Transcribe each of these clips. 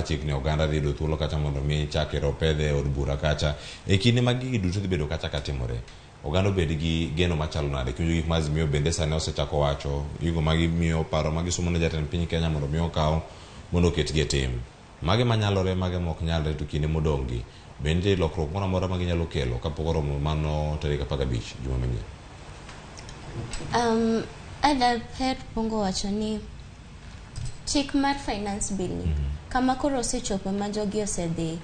chik ni oganda rido thuolo kacha mondo mi chak eropedhe od bura kacha kinde mag gigi duto dhi bedo kacha katimore oganda obed gi geno machalo nade kinjo gik mazimiyo bende sane osechako wacho gigo magimiyo paro magisomo ne jatend piny Kenya mondo mi okaw mondo oketgi e tim mage manyalore mage mok nyalre to kinde modong' gi bende lokruok moro amora maginyalo kelo kapok oromo mano tarik 15 juma manyien. Adaher pongo wacho ni chik mar finance bill ni kama koro osechopo ma jogi osedhi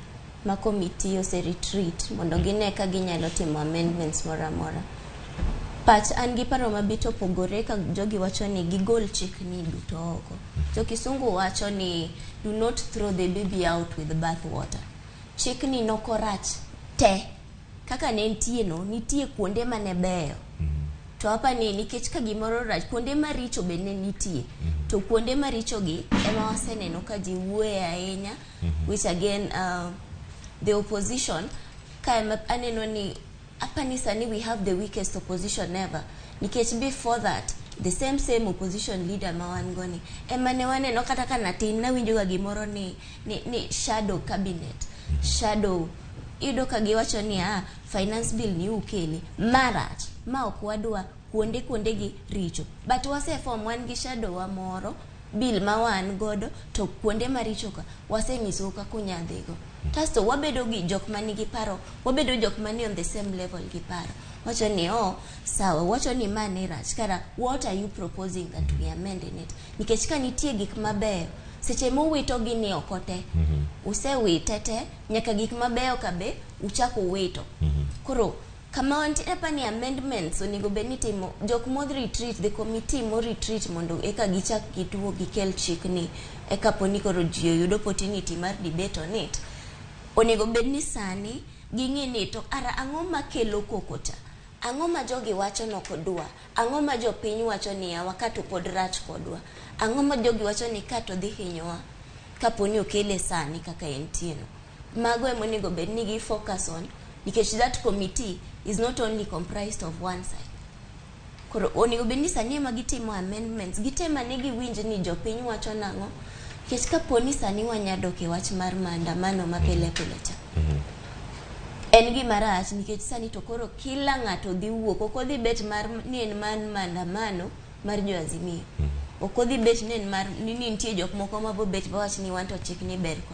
ma committee ose retreat mondo gine ka ginyalo timo amendments moro amora. Pach an gi paro mabit opogore ka jogi wacho ni gigol chik ni duto oko. Jo kisungu wacho ni do not throw the baby out with the bath water. Chik ni nokorach te kaka ne nitie kuonde mane beyo. To hapa ni nikech ka gimoro rach kuonde maricho be ne nitie. To kuonde maricho gi ema waseneno ka ji wuoye ahinya, which again the opposition aneno ni hapa ni sani we have the weakest opposition ever. Nikech before that the same opposition leader ma wan goni ema ne waneno kata kana tin na winjo ga gimoro ni shadow cabinet, shadow ido ka giwacho ni finance bill ni ukele marach ma ok wadwa kuonde gi richo, but wase form wan gi shadow wa moro bill ma wan godo to kuonde maricho ka wasenyiso ka kunyadhigo. Tasto wabedo gi jok manigi paro, wabedo jok mani on the same level gi paro. Wacho ni sawa, wacho ni mane rach kara what are you proposing that we amend in it? Nikech ka nitie gik mabeyo seche mowito gi ni okote usewite te nyaka gik mabeyo kabe uchako wito. Koro kama wanti hapa ni amendments onego beni timo jok mod retreat, the committee mo retreat mondo eka gichak gituo gikel chik ni eka poni koro ji yudo opportunity mar debate on it. Onego bedni sani ging'i ni to ara ang'o makelo kokota, ang'o ma jogi wacho nokodwa, ang'o ma jopiny wacho ni wakato pod rach kodwa, ang'o ma jogi wacho ni kato dhi hinyowa kaponi okele sani kaka entieno. Mago emo onego bedni gi focus on, because that committee is not only comprised of one side. Koro onego bedni sani ema gitimo amendments, gitema ni giwinj ni jopiny wacho nang'o. Kech kaponi sani wanyadok e wach mar maandamano mapile cha. En gima rach nikech sani to koro kila ng'ato dhi wuok, ok odhi bet mar ni en maandamano mar jo Azimio. Ok odhi bet ni en mar ni nitie jok moko ma bo bet ba wach ni wan to chik ni ber.